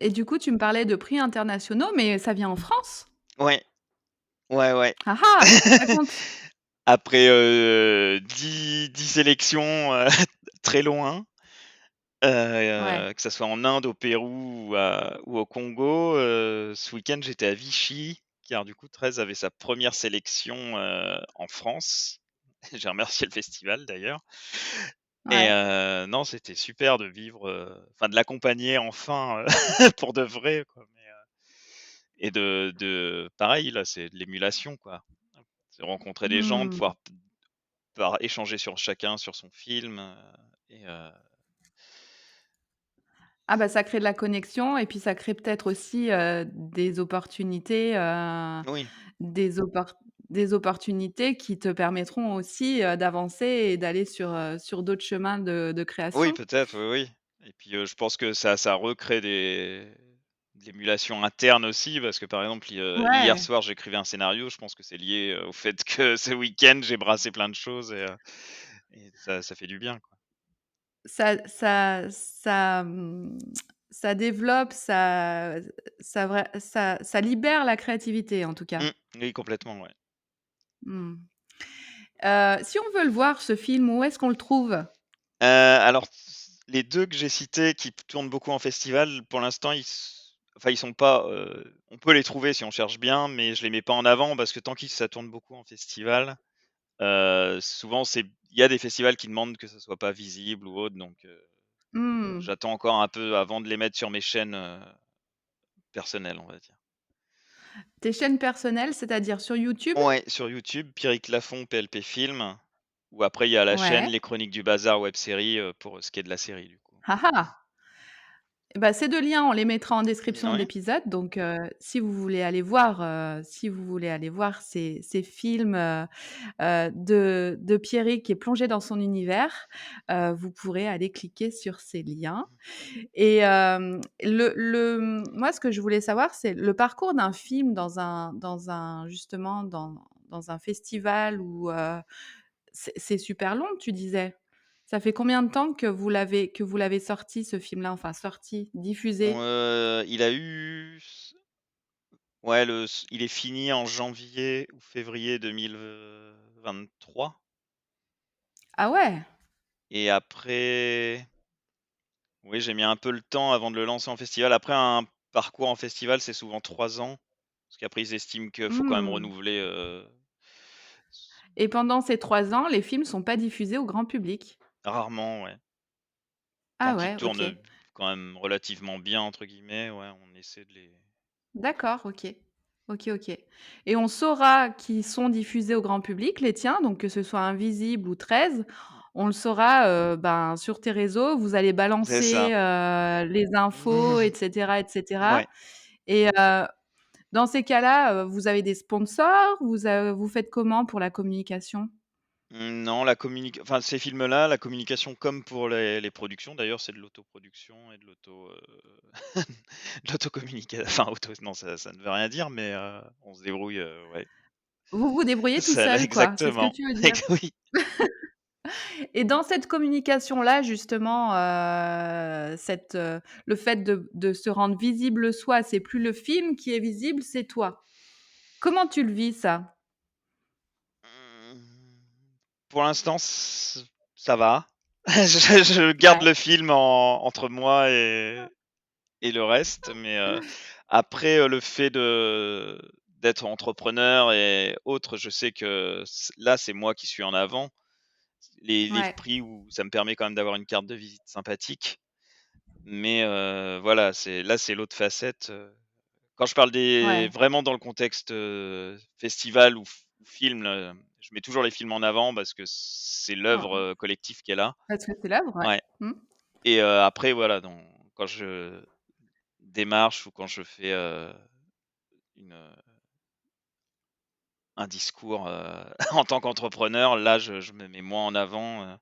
Et du coup, tu me parlais de prix internationaux, mais ça vient en France? Ouais, ouais, ouais. Ah ah! Raconte. Après, 10 sélections, très loin, Ouais, que ça soit en Inde, au Pérou ou au Congo, ce week-end, j'étais à Vichy, car du coup 13 avait sa première sélection, en France. J'ai remercié le festival d'ailleurs et ouais. non, c'était super de vivre, enfin de l'accompagner enfin, pour de vrai quoi, et de pareil, là, c'est de l'émulation, quoi. C'est rencontrer des gens, de Mmh. pouvoir échanger sur chacun, sur son film, et Ah bah, ça crée de la connexion et puis ça crée peut-être aussi, des opportunités, oui, des oppor des opportunités qui te permettront aussi, d'avancer et d'aller sur d'autres chemins de oui, création. peut-être, oui, oui, et puis, je pense que ça recrée de l'émulation interne aussi parce que, par exemple, hier Ouais, soir, j'écrivais un scénario, je pense que c'est lié, au fait que ce week-end, j'ai brassé plein de choses et ça fait du bien, quoi. ça ça développe, ça libère la créativité en tout cas. Mmh, oui, complètement, ouais. Mmh. Si on veut le voir ce film, où est-ce qu'on le trouve? Alors les 2 que j'ai cités qui tournent beaucoup en festival, pour l'instant, ils sont pas, on peut les trouver si on cherche bien, mais je les mets pas en avant parce que tant que ça tourne beaucoup en festival, souvent il y a des festivals qui demandent que ça soit pas visible ou autre, donc Mmh. j'attends encore un peu avant de les mettre sur mes chaînes, personnelles, on va dire. Tes chaînes personnelles, c'est-à-dire sur YouTube? Ouais, sur YouTube, Pierrick Lafond, PLP Film, ou après il y a la chaîne Ouais. Les Chroniques du Bazar web série, pour ce qui est de la série, du coup. Ah ah! Et bah, ces 2 liens, on les mettra en description de Ouais. l'épisode, donc si vous voulez aller voir, ces films, de Pierrick qui est plongé dans son univers, vous pourrez aller cliquer sur ces liens et moi, ce que je voulais savoir, c'est le parcours d'un film dans un justement, dans un festival où, c'est super long, tu disais? Ça fait combien de temps que vous l'avez sorti ce film-là? Enfin sorti, diffusé? Il a eu ouais, il est fini en janvier ou février 2023 Ah ouais? et après, oui, j'ai mis un peu le temps avant de le lancer en festival. Après un parcours en festival, c'est souvent 3 ans, parce qu'après ils estiment qu'il faut quand même Mmh, renouveler, et pendant ces 3 ans, les films sont pas diffusés au grand public? rarement, ouais. Tant Ah qu'ils ouais, OK. tournent, quand même «relativement bien» entre guillemets, ouais, on essaie de les D'accord, OK. OK, OK, et on saura qu'ils sont diffusés au grand public, les tiens, donc que ce soit Invisible ou 13, on le saura, ben, sur tes réseaux, vous allez c'est balancer, ça. les infos et cetera Ouais. et dans ces cas-là, vous avez des sponsors? Vous faites comment pour la communication? Non, enfin, ces films-là, la communication comme pour les productions d'ailleurs, c'est de l'autoproduction et de de l'autocommunica enfin non, ça ne veut rien dire, mais on se débrouille, ouais. Vous vous débrouillez tout Seul, seul, quoi, c'est ce que exactement. tu veux dire? Oui. Et dans cette communication-là, justement, le fait de se rendre visible soi, c'est plus le film qui est visible, c'est toi. Comment tu le vis ça? Mmh, pour l'instant, ça va. Je garde Ouais, le film entre moi et le reste, mais après, le fait d'être entrepreneur et autres, je sais que là, c'est moi qui suis en avant. Les ouais, prix où ça me permet quand même d'avoir une carte de visite sympathique, mais voilà, c'est l'autre facette, quand je parle des ouais. vraiment dans le contexte, festival ou film, je mets toujours les films en avant parce que c'est Oh, l'œuvre, collective qui est là. parce que c'est l'œuvre, ouais. Ouais, Mmh. et après voilà, quand je démarche ou quand je fais, une, un discours, en tant qu'entrepreneur, là, je me mets moins en avant,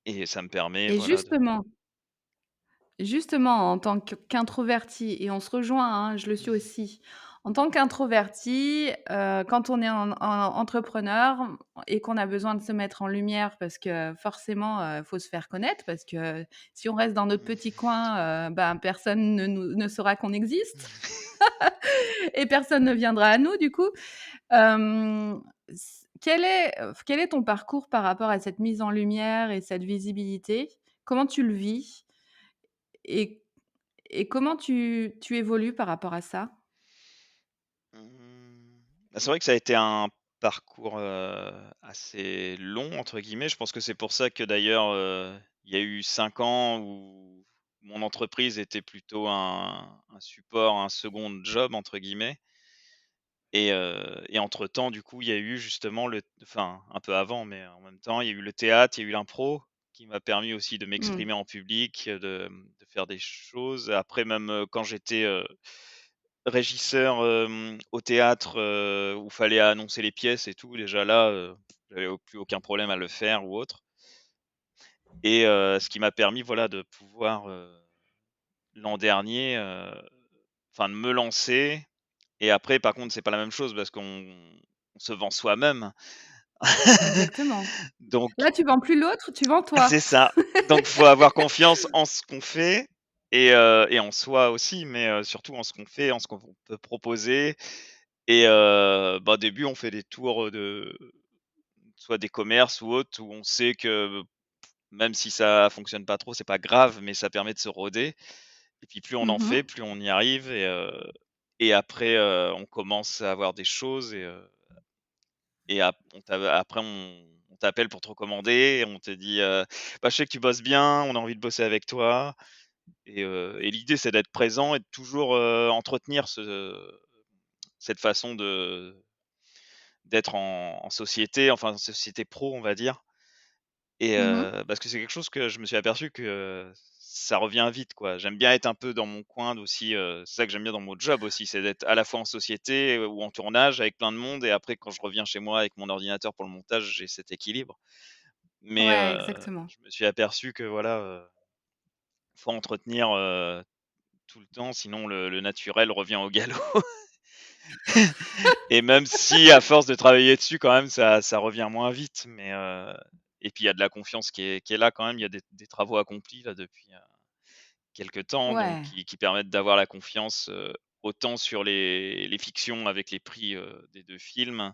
et ça me permet, Et voilà, de justement, en tant qu'introverti, et on se rejoint, hein, je le suis aussi. En tant qu'introverti, quand on est entrepreneur et qu'on a besoin de se mettre en lumière parce que forcément, faut se faire connaître parce que si on reste dans notre petit coin, ben, personne ne saura qu'on existe et personne ne viendra à nous du coup. Quel est ton parcours par rapport à cette mise en lumière et cette visibilité? Comment tu le vis? Et comment tu évolues par rapport à ça? Mmh, bah, c'est vrai que ça a été un parcours, assez «long» entre guillemets. Je pense que c'est pour ça que d'ailleurs, il y a eu 5 ans où mon entreprise était plutôt un support, un second job entre guillemets et entre-temps, du coup, il y a eu justement enfin, un peu avant, mais en même temps, il y a eu le théâtre, il y a eu l'impro qui m'a permis aussi de Mmh. m'exprimer en public, de faire des choses. Après même, quand j'étais, régisseur, au théâtre, où fallait annoncer les pièces et tout, déjà là, j'avais plus aucun problème à le faire ou autre ce qui m'a permis, voilà, de pouvoir, l'an dernier, enfin de me lancer et après par contre, c'est pas la même chose parce qu'on se vend soi-même. Exactement. Donc Là, tu vends plus l'autre, tu vends c'est toi. ça. Donc faut avoir confiance en ce qu'on fait et en soi aussi, mais surtout en ce qu'on fait, en ce qu'on peut proposer bah, au début, on fait des tours, de soit des commerces ou autres où on sait que même si ça fonctionne pas trop, c'est pas grave, mais ça permet de se roder et puis plus on en Mmh. fait, plus on y arrive et après, on commence à avoir des choses après on t'appelle pour te recommander et on te dit, «Bah, je sais que tu bosses bien, on a envie de bosser avec toi» et l'idée, c'est d'être présent et de toujours, entretenir cette façon d'être en société, enfin en société pro, on va dire Mmh. parce que c'est quelque chose que je me suis aperçu que ça revient vite, quoi. J'aime bien être un peu dans mon coin aussi, c'est ça que j'aime bien dans mon job aussi, c'est d'être à la fois en société, ou en tournage avec plein de monde et après quand je reviens chez moi avec mon ordinateur pour le montage, j'ai cet équilibre. Mais Ouais, exactement. je me suis aperçu que voilà, faut entretenir, tout le temps, sinon le naturel revient au galop et même si à force de travailler dessus quand même ça revient moins vite, et puis il y a de la confiance qui est là quand même. Il y a des travaux accomplis là depuis, quelque temps donc Ouais. qui permettent d'avoir la confiance, autant sur les fictions avec les prix, des 2 films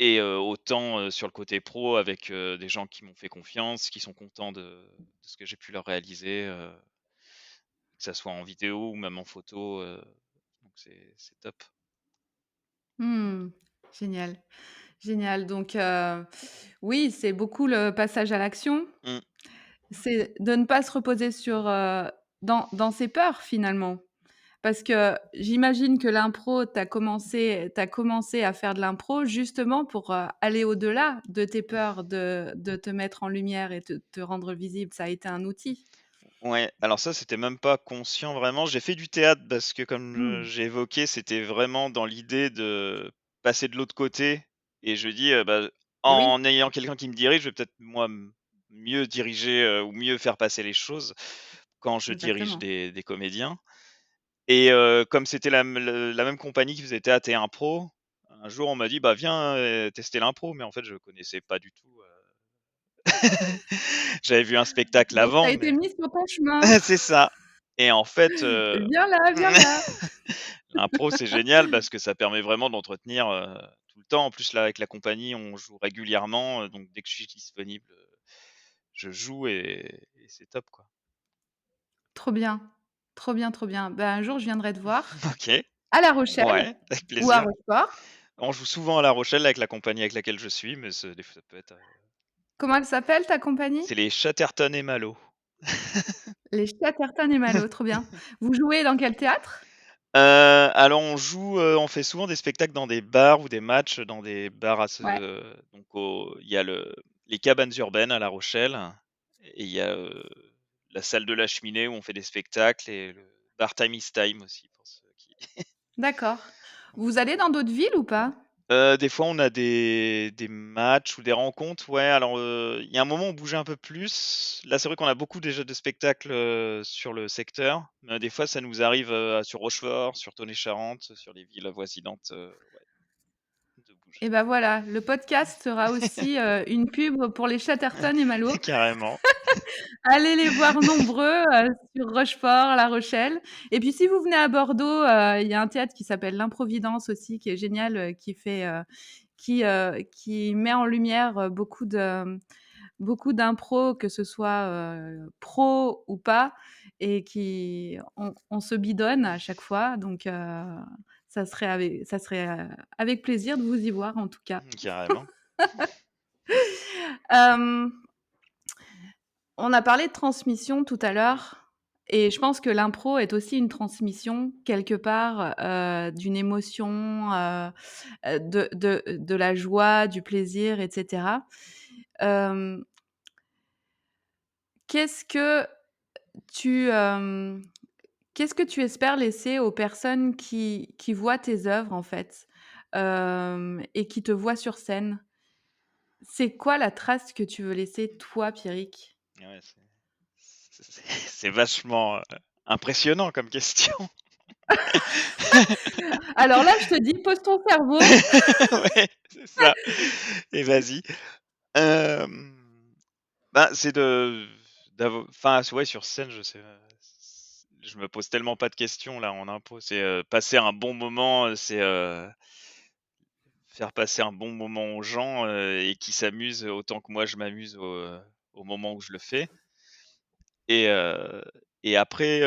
autant, sur le côté pro avec, des gens qui m'ont fait confiance, qui sont contents de ce que j'ai pu leur réaliser, que ça soit en vidéo ou même en photo, donc c'est top. Mmh. Génial, génial. Donc oui, c'est beaucoup le passage à l'action. Mmh. C'est de ne pas se reposer sur, dans ses peurs finalement. Parce que j'imagine que l'impro, tu commencé à faire de l'impro justement pour, aller au-delà de tes peurs de te mettre en lumière et te rendre visible. Ça a été un outil. Ouais, alors ça, c'était même pas conscient vraiment. J'ai fait du théâtre parce que comme Mmh. j'ai évoqué, c'était vraiment dans l'idée de passer de l'autre côté et je dis, bah, Et oui, en ayant quelqu'un qui me dirige, je vais peut-être moi mieux diriger, ou mieux faire passer les choses quand je dirige exactement. des comédiens comme c'était la même compagnie qui faisait théâtre et impro, un jour on m'a dit: «Bah, viens, tester l'impro», mais en fait je connaissais pas du tout, j'avais vu un spectacle Donc tu avant, as été mais mis sur ton chemin. c'est ça et en fait, «Viens là, viens là». l'impro, c'est génial parce que ça permet vraiment d'entretenir, tout le temps. En plus, là, avec la compagnie, on joue régulièrement, donc dès que je suis disponible, je joue et c'est top, quoi. Trop bien, trop bien, trop bien. Ben, un jour, je viendrai te voir OK, à La Rochelle ouais, avec ou à plaisir. Rochefort. On joue souvent à La Rochelle avec la compagnie avec laquelle je suis, mais des fois, ça peut être, Comment elle s'appelle ta compagnie? c'est les Chatterton et Malo. Les Chatterton et Malo, trop bien. Vous jouez dans quel théâtre? Alors on fait souvent des spectacles dans des bars ou des matchs dans des bars Ouais, donc il y a les cabanes urbaines à La Rochelle et il y a, la salle de la Cheminée où on fait des spectacles et le bar Time is Time aussi pour ceux qui d'accord. Vous allez dans d'autres villes ou pas? des fois on a des matchs ou des rencontres, ouais, alors, il y a un moment on bougeait un peu plus. Là, c'est vrai qu'on a beaucoup déjà de spectacles, sur le secteur, mais des fois ça nous arrive, sur Rochefort, sur Tonnet-Charente, sur les villes avoisinantes, ouais, de bouger. Et bah, voilà, le podcast sera aussi, une pub pour les Chatterton et Malo. Carrément. Allez les voir nombreux, sur Rochefort, La Rochelle et puis si vous venez à Bordeaux, il y a un théâtre qui s'appelle l'Improvidence aussi qui est génial, qui met en lumière, beaucoup d'impro, que ce soit, pro ou pas et qui on se bidonne à chaque fois donc ça serait avec plaisir de vous y voir en tout cas. Carrément. Hem, on a parlé de transmission tout à l'heure. et je pense que l'impro est aussi une transmission quelque part, d'une émotion, de la joie, du plaisir et cetera. Hem, qu'est-ce que tu, qu'est-ce que tu espères laisser aux personnes qui voient tes œuvres, en fait, et qui te voient sur scène? C'est quoi la trace que tu veux laisser, toi, Pierrick? Ouais, c'est vachement, impressionnant comme question. Alors là, je te dis, pose ton cerveau. Ouais, c'est ça et vas-y. Hem, Bah, c'est de enfin, ouais, sur scène, je sais, je me pose tellement pas de questions là en impro. C'est, passer un bon moment, c'est, faire passer un bon moment aux gens, et qu'ils s'amusent autant que moi je m'amuse au moment où je le fais et heu et après,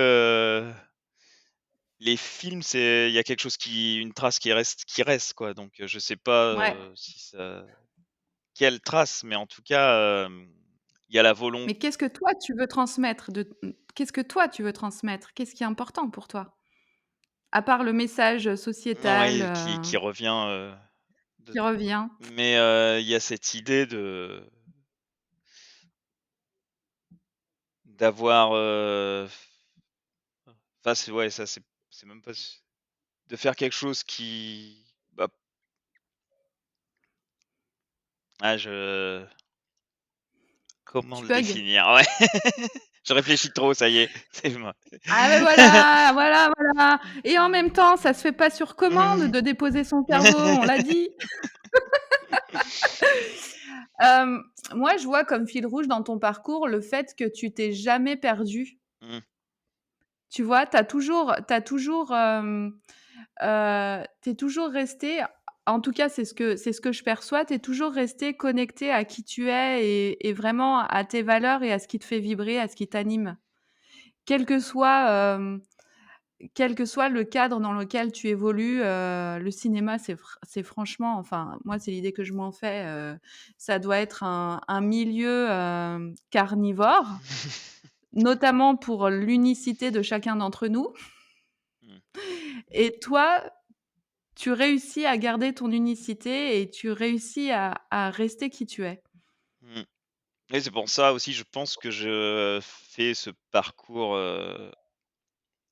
les films, c'est il y a quelque chose une trace qui reste quoi, donc je sais pas, Ouais, si ça quelle trace, mais en tout cas, il y a la volonté, mais qu'est-ce que toi, tu veux transmettre qu'est-ce que toi, tu veux transmettre? Qu'est-ce qui est important pour toi? À part le message, sociétal, oui, qui revient, de qui revient. mais il y a cette idée d'avoir, enfin, c'est ouais, ça, c'est même pas s de faire quelque chose qui, bah, je comment Tu le bugs? définir? Ouais, je réfléchis trop, ça y est, c'est moi. Ah ben voilà, voilà, voilà, et en même temps, ça se fait pas sur commande Mmh. de déposer son cerveau, on l'a dit. Hem, moi, je vois comme fil rouge dans ton parcours le fait que tu t'es jamais perdu. Mmh, Tu vois? Tu as toujours, tu toujours resté, en tout cas, c'est ce que je perçois, tu es toujours resté connecté à qui tu es et vraiment à tes valeurs et à ce qui te fait vibrer, à ce qui t'anime. Quel que soit, quel que soit le cadre dans lequel tu évolues, le cinéma, c'est franchement, enfin, moi, c'est l'idée que je m'en fais, ça doit être un milieu, carnivore, notamment pour l'unicité de chacun d'entre nous, mmh, et toi, tu réussis à garder ton unicité et tu réussis à rester qui tu es. mmh. Oui, c'est pour ça aussi, je pense que je fais ce parcours,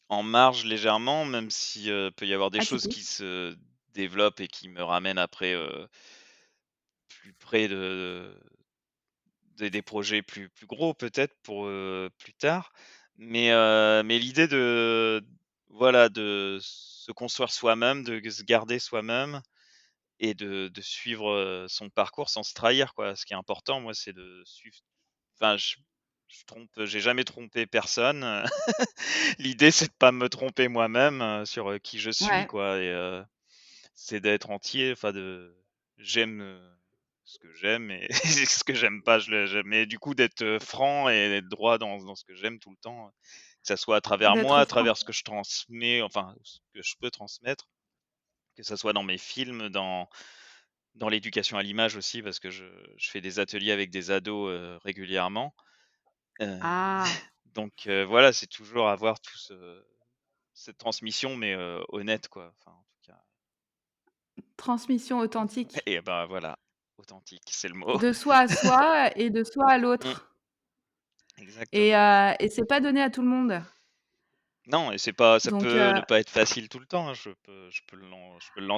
en marge légèrement, même si, peut y avoir des choses qui Atypique. se développent et qui me ramènent après, plus près des projets plus gros peut-être pour, plus tard. Mais l'idée voilà, de se construire soi-même, de se garder soi-même et de suivre, son parcours sans se trahir quoi. Ce qui est important, moi, c'est de suivre, enfin j'ai jamais trompé personne. L'idée, c'est de pas me tromper moi-même, sur, qui je suis Ouais, quoi c'est d'être entier, enfin j'aime, ce que j'aime et ce que j'aime pas, je le j'aime mais du coup d'être, franc et d'être droit dans ce que j'aime tout le temps, que ça soit à travers moi, d'être à franc. travers ce que je transmets, enfin ce que je peux transmettre, que ça soit dans mes films, dans l'éducation à l'image aussi parce que je fais des ateliers avec des ados, régulièrement, heu, Ah, donc voilà, c'est toujours avoir cette transmission mais honnête quoi, enfin en tout cas transmission authentique. et ben voilà, authentique, c'est le mot. De soi à soi et de soi à Mmh, l'autre, exactement. et c'est pas donné à tout le monde. Non et c'est pas ça Donc peut ne pas être facile tout le temps, hein, je peux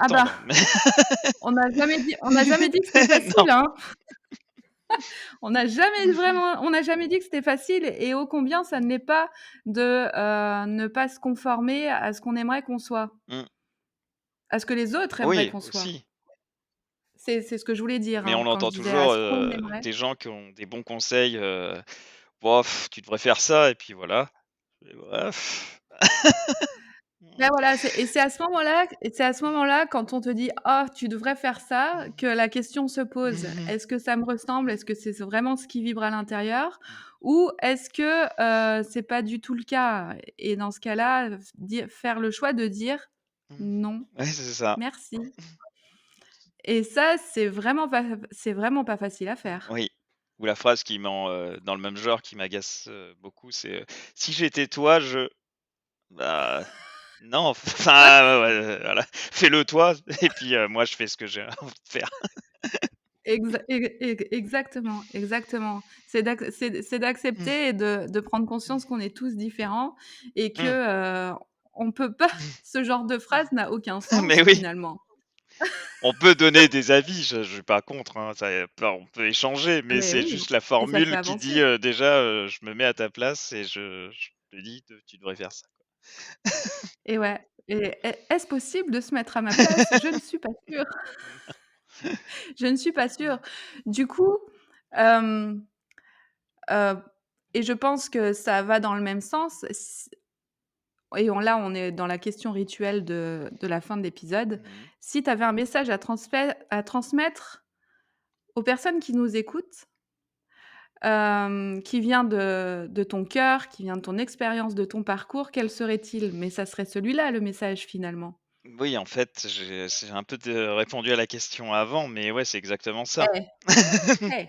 ah bah, l'entendre, mais on n'a jamais dit que c'était non. facile, hein. On n'a jamais dit que c'était facile, et ô combien ça ne l'est pas de, ne pas se conformer à ce qu'on aimerait qu'on soit, Mmh. à ce que les autres aimeraient Oui, qu'on soit. aussi, C'est ce que je voulais dire, mais hein, on quand je entend disais à toujours, ce qu'on aimerait. des gens qui ont des bons conseils, «Bof, tu devrais faire ça» et puis voilà. Et ouais. Ben voilà, c'est à ce moment-là, quand on te dit: «Oh, tu devrais faire ça», que la question se pose. Est-ce que ça me ressemble? Est-ce que c'est vraiment ce qui vibre à l'intérieur? Ou est-ce que, c'est pas du tout le cas? Et dans ce cas-là, faire le choix de dire: «Non, Ouais, c'est ça. merci», et ça, c'est vraiment pas facile à faire. Oui. Ou la phrase qui dans le même genre qui m'agace, beaucoup, c'est, «Si j'étais toi, je» bah, non, enfin, ouais, ouais, voilà, fais-le toi et puis, moi je fais ce que j'ai envie de faire. Exactement, exactement. C'est d'accepter et de prendre conscience qu'on est tous différents et que, Mmh. on peut pas ce genre de phrase n'a aucun Mais sens oui, finalement. on peut donner des avis, je suis pas contre, hein, ça y a pas on peut échanger, mais Mais c'est oui, juste la et ça fait formule qui dit, avancer. déjà, je me mets à ta place et je te dis: «De tu devrais faire ça». Et ouais, et est-ce possible de se mettre à ma place? Je ne suis pas sûre, je ne suis pas sûre. Du coup, hem, heu et je pense que ça va dans le même sens. On est dans la question rituelle de la fin de l'épisode. Mmh. Si tu avais un message à transmettre aux personnes qui nous écoutent, qui vient de ton cœur, qui vient de ton expérience, de ton parcours, quel serait-il? Mais ça serait celui-là le message finalement. Oui, en fait, j'ai un peu répondu à la question avant, mais ouais, c'est exactement ça. Eh, eh,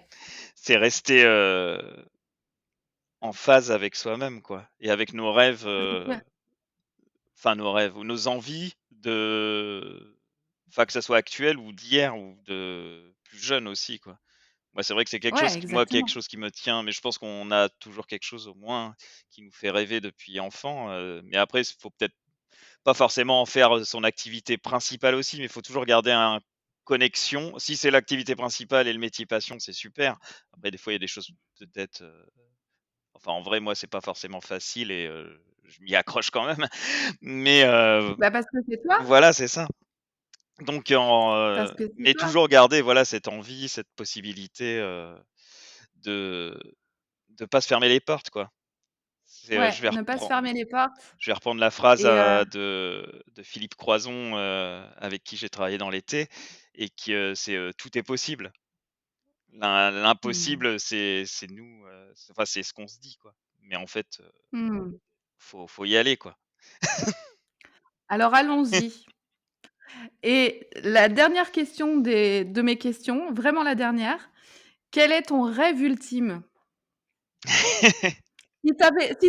C'est rester, en phase avec soi-même, quoi et avec nos rêves, ouais, enfin nos rêves ou nos envies enfin que ça soit actuel ou d'hier ou de plus jeune aussi, quoi. Moi, c'est vrai que c'est ouais, quelque exactement. chose qui me tient, mais je pense qu'on a toujours quelque chose au moins qui nous fait rêver depuis enfant, mais après il faut peut-être pas forcément en faire, son activité principale aussi, mais il faut toujours garder un connexion. Si c'est l'activité principale et le métier passion, c'est super. Après des fois, il y a des choses peut-être, enfin en vrai, moi, c'est pas forcément facile et je m'y accroche quand même, mais Bah, parce que c'est toi, voilà, c'est ça. Donc parce que c'est mais toi. toujours garder, voilà, cette envie, cette possibilité, de pas se fermer les portes, quoi. C'est, Ouais, ne pas se fermer les portes je vais reprendre la phrase, et de Philippe Croison, avec qui j'ai travaillé dans l'été et qui, c'est, «Tout est possible». mmh, L'impossible, c'est nous, enfin, c'est ce qu'on se dit, quoi. Mais en fait, mmh. faut y aller, quoi. Alors allons-y. Et la dernière question de mes questions, vraiment la dernière, quel est ton rêve ultime? Si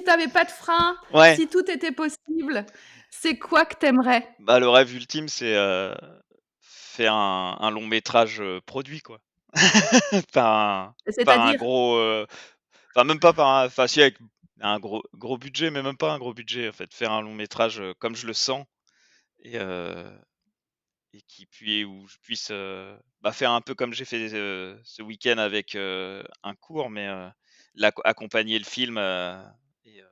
tu avais pas de frein, Ouais, si tout était possible, c'est quoi que tu aimerais? bah, le rêve ultime, c'est, faire un long métrage, produit, quoi. Par un C'est-à-dire? gros, enfin même pas par un enfin si avec un gros budget, mais même pas un gros budget, en fait. Faire un long métrage, comme je le sens et où je puisse, bah, faire un peu comme j'ai fait, ce week-end avec, un cours, mais, accompagner le film, et heu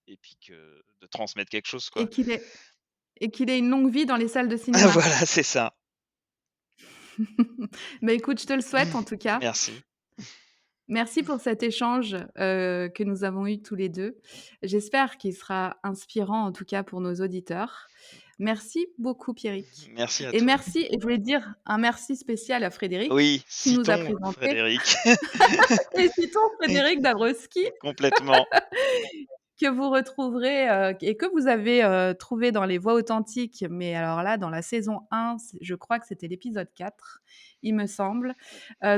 et puis de transmettre quelque chose, Et quoi. qu'il ait une longue vie dans les salles de cinéma. Voilà, c'est ça. Bah, écoute, je te le souhaite en tout cas. Merci. Merci pour cet échange, que nous avons eu tous les 2. J'espère qu'il sera inspirant, en tout cas pour nos auditeurs. Merci beaucoup Pierrick Merci à et toi. merci et je voulais dire un merci spécial à Frédéric Oui, qui nous a citons présenté Frédéric. et citons Frédéric Dabrowski Complètement. que vous retrouverez, et que vous avez, trouvé dans Les Voix authentiques, mais alors là, dans la saison 1, je crois que c'était l'épisode 4, il me semble.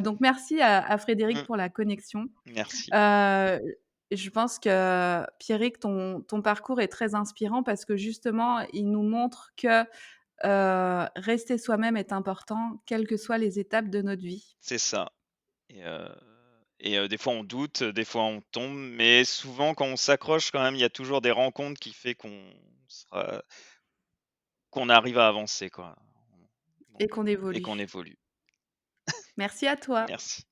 Donc merci à Frédéric Mmh, pour la connexion. merci. Heu, je pense que Pierrick, ton parcours est très inspirant parce que justement, il nous montre que, rester soi-même est important, quelles que soient les étapes de notre vie. C'est ça et des fois on doute, des fois on tombe, mais souvent quand on s'accroche quand même, il y a toujours des rencontres qui fait sera qu'on arrive à avancer, quoi. Et Donc qu'on et qu'on évolue. évolue. Merci à toi, Merci.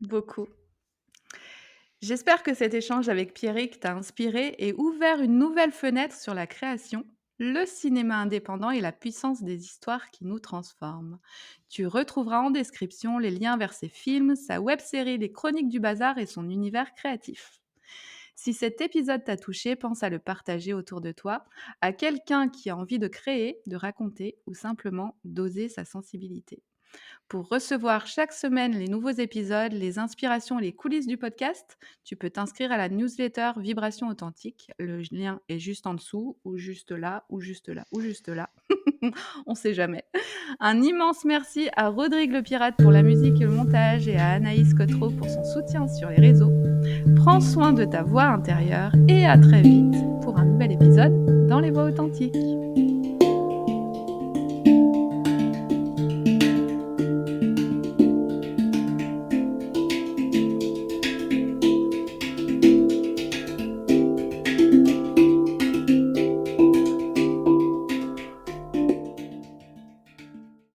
beaucoup. J'espère que cet échange avec Pierrick t'a inspiré et ouvert une nouvelle fenêtre sur la création, le cinéma indépendant et la puissance des histoires qui nous transforment. Tu retrouveras en description les liens vers ses films, sa web-série Les Chroniques du Bazar et son univers créatif. Si cet épisode t'a touché, pense à le partager autour de toi, à quelqu'un qui a envie de créer, de raconter ou simplement d'oser sa sensibilité. Pour recevoir chaque semaine les nouveaux épisodes, les inspirations et les coulisses du podcast, tu peux t'inscrire à la newsletter Vibration Authentique. Le lien est juste en dessous, ou juste là, ou juste là, ou juste là. On sait jamais. Un immense merci à Rodrigue le Pirate pour la musique et le montage et à Anaïs Cotreau pour son soutien sur les réseaux. Prends soin de ta voix intérieure et à très vite pour un nouvel épisode dans les voix authentiques.